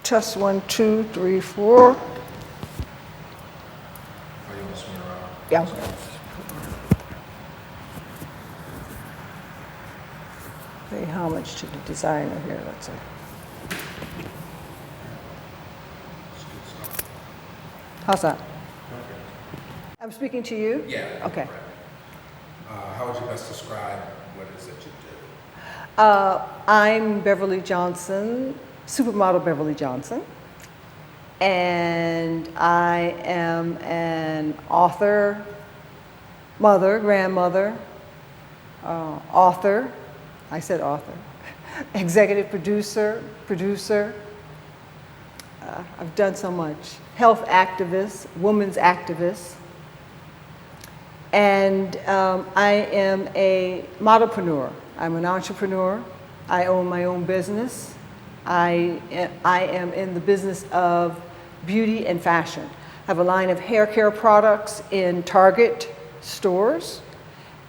Test 1, 2, 3, 4. Are you want to swing around? Yeah. Pay homage to the designer here, let's see. That's good stuff. How's that? Perfect. I'm speaking to you? Yeah. Okay. Right. How would you best describe what it is that you do? I'm Beverly Johnson, supermodel Beverly Johnson, and I am an author, mother, grandmother, author, I said author, executive producer, I've done so much, health activist, women's activist, and I am a modelpreneur. I'm an entrepreneur. I own my own business. I am in the business of beauty and fashion. I have a line of hair care products in Target stores,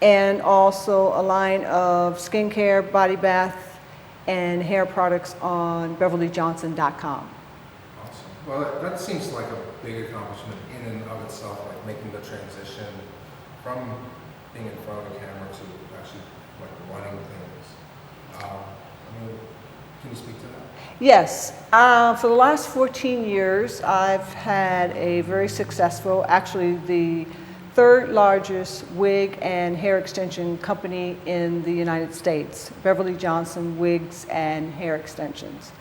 and also a line of skincare, body bath, and hair products on BeverlyJohnson.com. Awesome. Well, that seems like a big accomplishment in and of itself, like making the transition from being in front of the camera to actually like running things. Can you speak to that? Yes, for the last 14 years, I've had a very successful, actually the third largest wig and hair extension company in the United States, Beverly Johnson Wigs and Hair Extensions.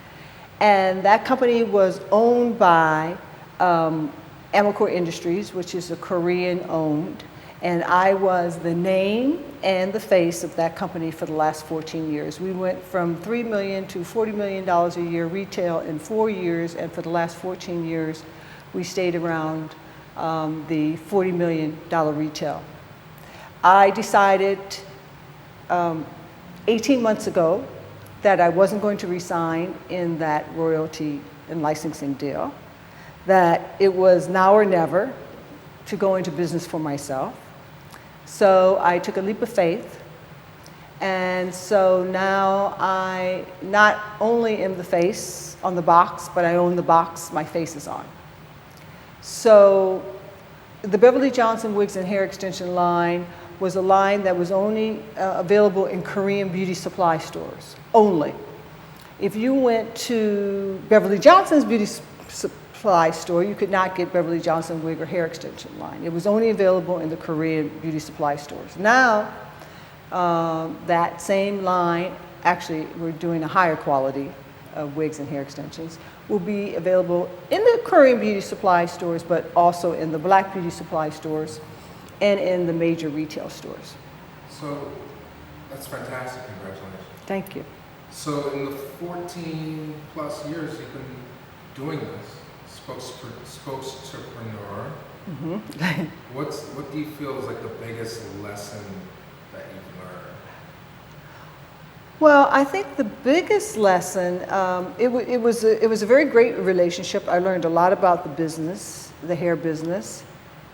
And that company was owned by Amacor Industries, which is a Korean-owned, and I was the name and the face of that company for the last 14 years. We went from $3 million to $40 million a year retail in 4 years, and for the last 14 years, we stayed around the $40 million retail. I decided 18 months ago that I wasn't going to resign in that royalty and licensing deal, that it was now or never to go into business for myself. So I took a leap of faith, and so now I not only am the face on the box, but I own the box my face is on. So the Beverly Johnson Wigs and Hair Extension line was a line that was only available in Korean beauty supply stores, only. If you went to Beverly Johnson's beauty supply store, you could not get Beverly Johnson wig or hair extension line. It was only available in the Korean beauty supply stores. Now, that same line, actually we're doing a higher quality of wigs and hair extensions, will be available in the Korean beauty supply stores, but also in the black beauty supply stores and in the major retail stores. So that's fantastic, congratulations. Thank you. So in the 14 plus years you've been doing this, spokesperson, what do you feel is like the biggest lesson that you've learned? Well, I think the biggest lesson, it was a very great relationship. I learned a lot about the business, the hair business,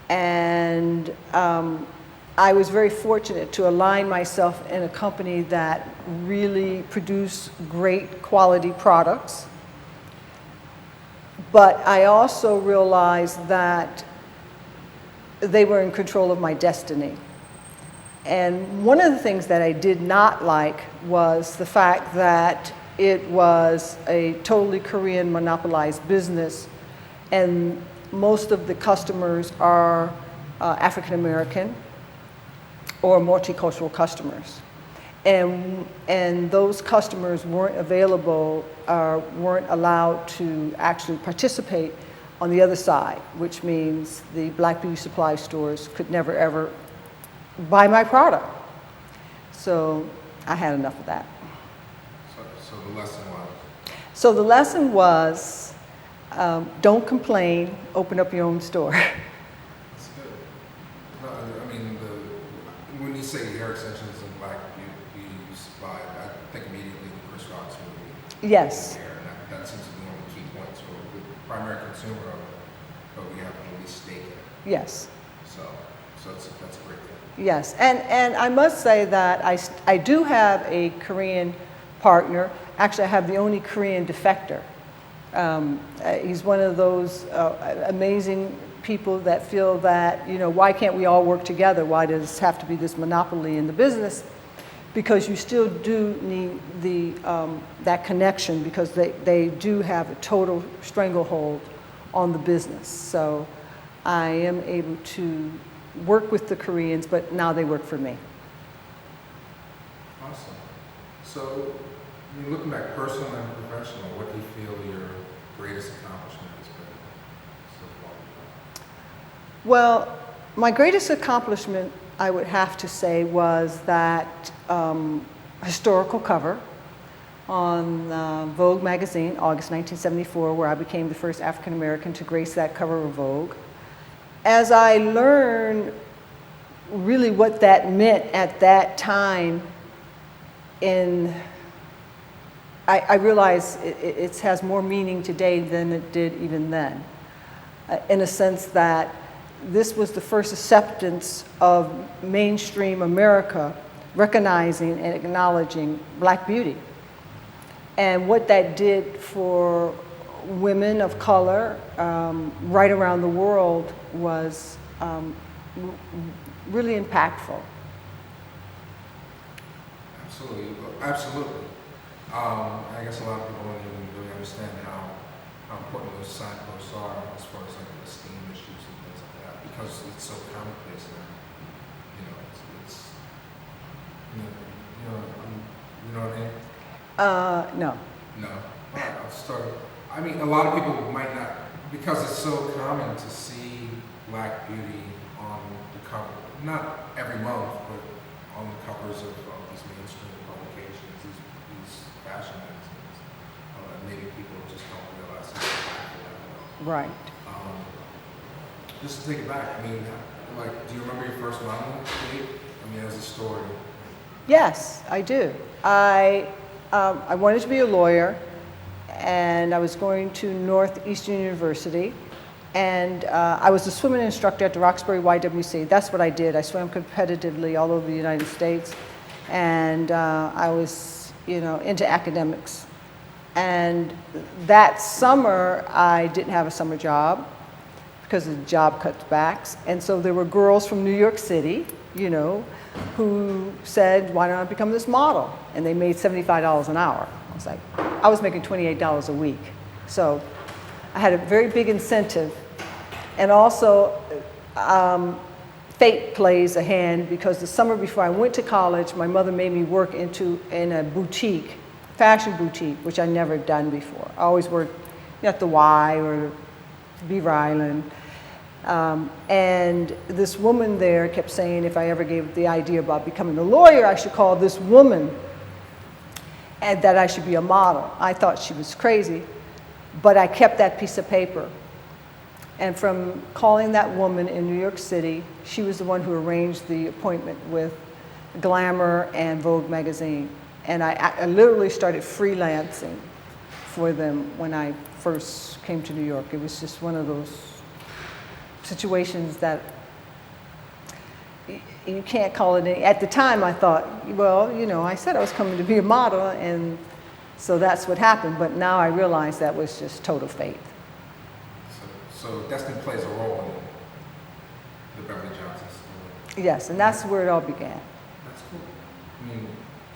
and I was very fortunate to align myself in a company that really produced great quality products. But I also realized that they were in control of my destiny. And one of the things that I did not like was the fact that it was a totally Korean monopolized business, and most of the customers are African American or multicultural customers. And those customers weren't available, weren't allowed to actually participate on the other side, which means the black beauty supply stores could never ever buy my product. So I had enough of that. So the lesson was? So the lesson was, don't complain, open up your own store. That's good. No, I mean, when you say hair extensions and black beauty supply, I think immediately the Chris Rock's movie. Yes. Hair, and that seems to be one of the key points. So we're the primary consumer of it, but we have to be stake in it. Yes. So that's a great thing. Yes, and I must say that I do have a Korean partner. Actually, I have the only Korean defector He's one of those amazing people that feel that, you know, why can't we all work together? Why does this have to be this monopoly in the business? Because you still do need that connection, because they do have a total stranglehold on the business. So I am able to work with the Koreans, but now they work for me. Awesome. So, I mean, looking back, personal and professional, what do you feel your greatest accomplishment has been so far? Well, my greatest accomplishment, I would have to say, was that historical cover on Vogue magazine, August 1974, where I became the first African American to grace that cover of Vogue. As I learned really what that meant at that time, I realize it has more meaning today than it did even then, in a sense that this was the first acceptance of mainstream America recognizing and acknowledging Black beauty. And what that did for women of color right around the world was really impactful. Absolutely, absolutely. I guess a lot of people don't even really understand how important those signposts are as far as like the esteem issues and things like that, because it's so commonplace now. You know, it's you know what I mean? No. No. All right, I'll start. I mean, a lot of people might not, because it's so common to see Black beauty on the cover, not every month, but on the covers of these mainstream publications, these fashion magazines. Maybe people just don't realize it's impactful that well. Right. Just to take it back, I mean, like, do you remember your first modeling date? I mean, as a story. Yes, I do. I wanted to be a lawyer, and I was going to Northeastern University, and I was a swimming instructor at the Roxbury YWC. That's what I did. I swam competitively all over the United States, and I was, you know, into academics. And that summer, I didn't have a summer job because of the job cutbacks, and so there were girls from New York City, you know, who said, why don't I become this model? And they made $75 an hour. I was like, I was making $28 a week. So I had a very big incentive. And also, fate plays a hand, because the summer before I went to college, my mother made me work in a boutique, fashion boutique, which I never done before. I always worked at the Y or Beaver Island. And this woman there kept saying if I ever gave the idea about becoming a lawyer, I should call this woman, and that I should be a model. I thought she was crazy, but I kept that piece of paper. And from calling that woman in New York City, she was the one who arranged the appointment with Glamour and Vogue magazine. And I literally started freelancing for them when I first came to New York. It was just one of those situations that you can't call it. At the time, I thought, well, you know, I said I was coming to be a model, and so that's what happened. But now I realize that was just total fate. So destiny plays a role in the Beverly Johnson story. Yes, and that's where it all began. That's cool. I mean,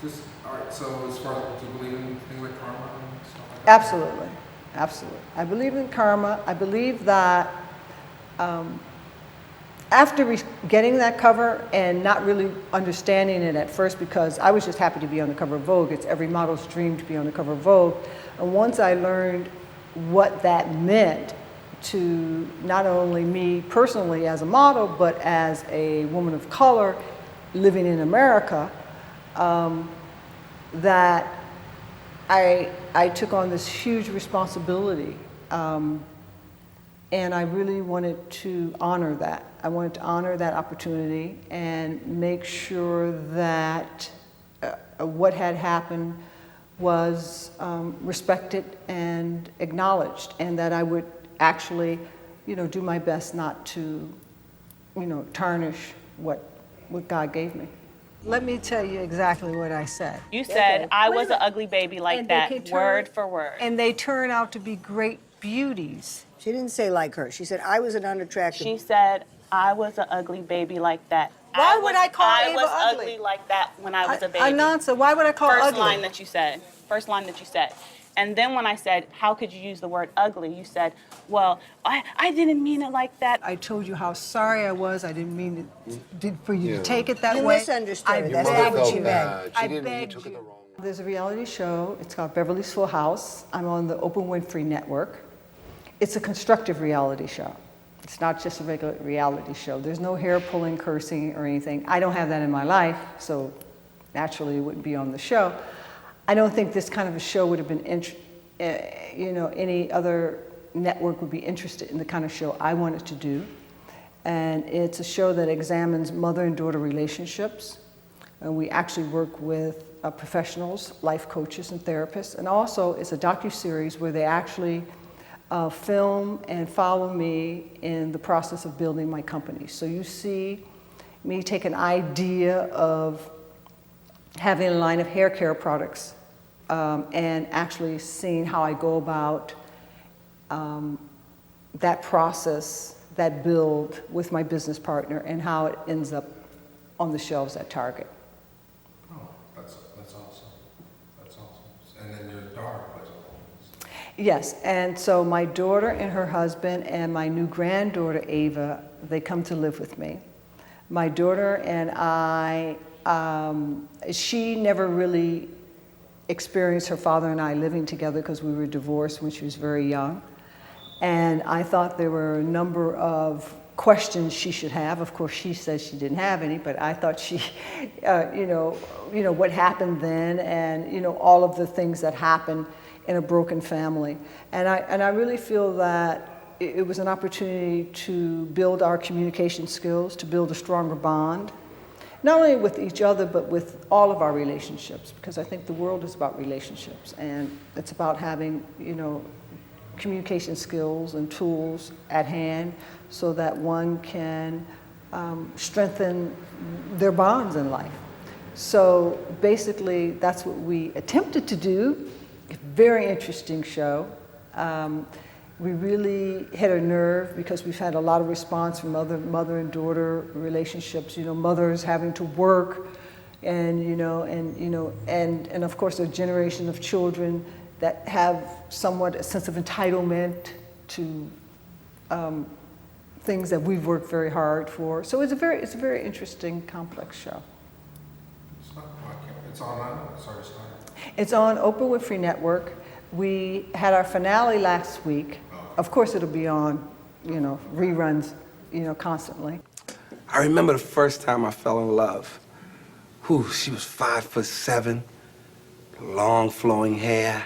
just, all right, so as far as, do you believe in things like karma and stuff like that? Absolutely, absolutely. I believe in karma. I believe that after getting that cover and not really understanding it at first, because I was just happy to be on the cover of Vogue. It's every model's dream to be on the cover of Vogue. And once I learned what that meant to not only me personally as a model, but as a woman of color living in America, that I took on this huge responsibility. And I really wanted to honor that. I wanted to honor that opportunity and make sure that what had happened was respected and acknowledged, and that I would actually, you know, do my best not to, you know, tarnish what God gave me. Let me tell you exactly what I said. You said, Okay. I Wait a was an minute. ugly baby like And they that, can turn- word for word. And they turn out to be great beauties. She didn't say like her. She said, I was an unattractive. She said, I was an ugly baby like that. Why would I call I Ava was ugly? ugly like that when I was a baby. Anansa, why would I call First ugly? line that you said. First line that you said. And then when I said, how could you use the word ugly? You said, well, I didn't mean it like that. I told you how sorry I was. I didn't mean for you to take it that You way. misunderstood her. I That's begged not what she you. meant. I begged you. There's a reality show. It's called Beverly's Full House. I'm on the Oprah Winfrey Network. It's a constructive reality show. It's not just a regular reality show. There's no hair pulling, cursing, or anything. I don't have that in my life, so naturally it wouldn't be on the show. I don't think this kind of a show would have been, any other network would be interested in the kind of show I wanted to do. And it's a show that examines mother and daughter relationships. And we actually work with professionals, life coaches and therapists. And also it's a docuseries where they actually film and follow me in the process of building my company. So you see me take an idea of having a line of hair care products and actually seeing how I go about that process, that build with my business partner, and how it ends up on the shelves at Target. Oh, that's awesome. That's awesome. And then your daughter plays a role in this. Yes, and so my daughter and her husband and my new granddaughter, Ava, they come to live with me. My daughter and I, she never really experienced her father and I living together because we were divorced when she was very young. And I thought there were a number of questions she should have. Of course, she says she didn't have any, but I thought she, what happened then, and all of the things that happen in a broken family. And I really feel that it was an opportunity to build our communication skills, to build a stronger bond, not only with each other, but with all of our relationships, because I think the world is about relationships, and it's about having, communication skills and tools at hand so that one can strengthen their bonds in life. So basically, that's what we attempted to do. Very interesting show. We really hit a nerve because we've had a lot of response from other mother and daughter relationships. Mothers having to work, and of course a generation of children that have somewhat a sense of entitlement to things that we've worked very hard for. So it's a very interesting, complex show. It's on, sorry, start. It's on Oprah Winfrey Network. We had our finale last week. Of course, it'll be on, reruns, constantly. I remember the first time I fell in love. She was 5'7", long flowing hair,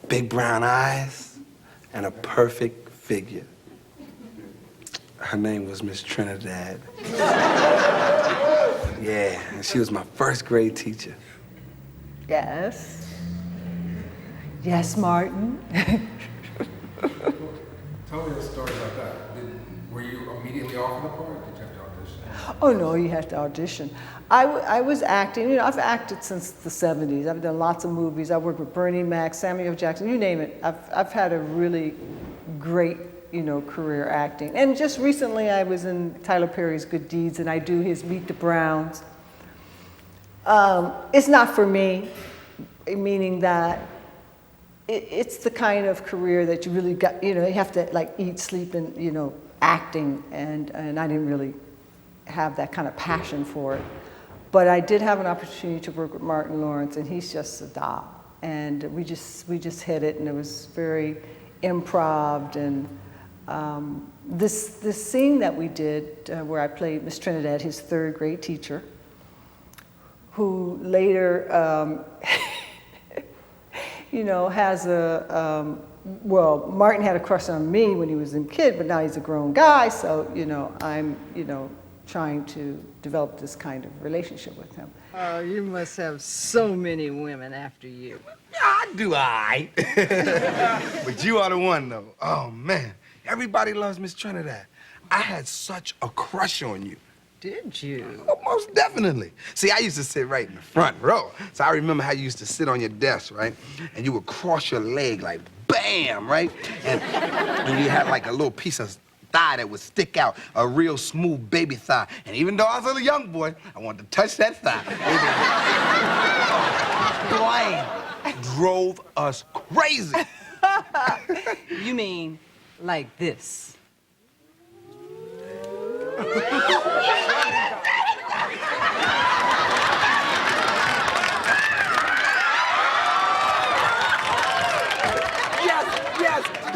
big brown eyes, and a perfect figure. Her name was Miss Trinidad. Yeah, and she was my first grade teacher. Yes. Yes, Martin. Tell me the story about that. Were you immediately offered the part, or did you have to audition? Oh no, you have to audition. I was acting, I've acted since the 70s. I've done lots of movies. I worked with Bernie Mac, Samuel Jackson, you name it. I've had a really great, career acting. And just recently I was in Tyler Perry's Good Deeds, and I do his Meet the Browns. It's not for me, meaning that it's the kind of career that you really got, you have to eat, sleep, and, acting, and I didn't really have that kind of passion for it. But I did have an opportunity to work with Martin Lawrence, and he's just a doll. And we just hit it, and it was very improv. And this scene that we did, where I played Miss Trinidad, his third grade teacher, who later, has Martin had a crush on me when he was a kid, but now he's a grown guy, so, I'm, trying to develop this kind of relationship with him. Oh, you must have so many women after you. I do all right. But you are the one, though. Oh, man. Everybody loves Miss Trinidad. I had such a crush on you. did you? Oh, most definitely. See, I used to sit right in the front row. So I remember how you used to sit on your desk, right? And you would cross your leg like bam, right? And you had like a little piece of thigh that would stick out, a real smooth baby thigh. And even though I was a young boy, I wanted to touch that thigh. Blind drove us crazy. You mean like this?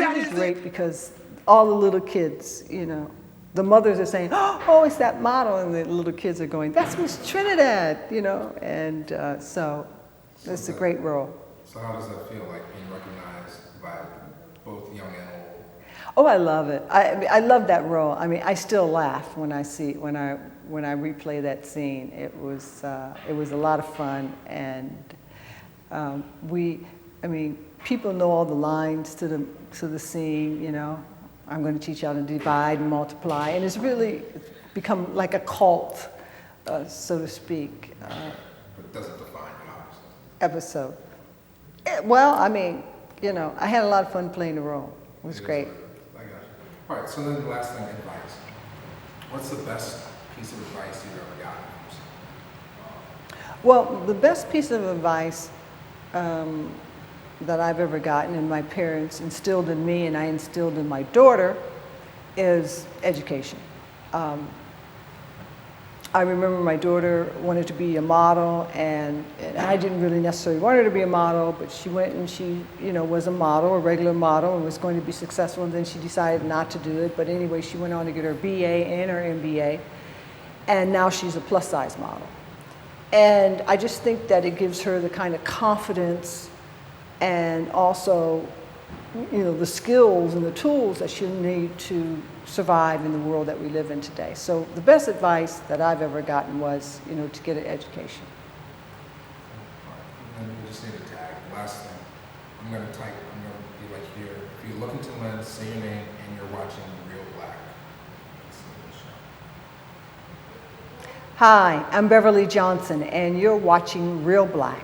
It was great because all the little kids, you know, the mothers are saying, oh, it's that model, and the little kids are going, that's Miss Trinidad, you know, and so it's a great role. So how does that feel, like being recognized by both young and old? Oh, I love it. I love that role. I mean, I still laugh when I replay that scene. It was a lot of fun, and people know all the lines to the scene. You know, I'm going to teach you how to divide and multiply, and it's really become like a cult, so to speak. But does it define you, obviously? Episode. Well, I mean, you know, I had a lot of fun playing the role. It was great. I got you. All right, so then the last thing, advice. What's the best piece of advice you've ever gotten from someone? Well, the best piece of advice that I've ever gotten, and my parents instilled in me and I instilled in my daughter, is education. I remember my daughter wanted to be a model, and I didn't really necessarily want her to be a model, but she went and she, you know, was a model, a regular model, and was going to be successful, and then she decided not to do it. But anyway, she went on to get her BA and her MBA, and now she's a plus size model. And I just think that it gives her the kind of confidence and also, you know, the skills and the tools that she'll need to survive in the world that we live in today. So the best advice that I've ever gotten was, you know, to get an education. And we just need a tag. Last thing, I'm going to be like here. If you look into the lens, say your name, and you're watching Real Black. That's the name of the show. Hi, I'm Beverly Johnson, and you're watching Real Black.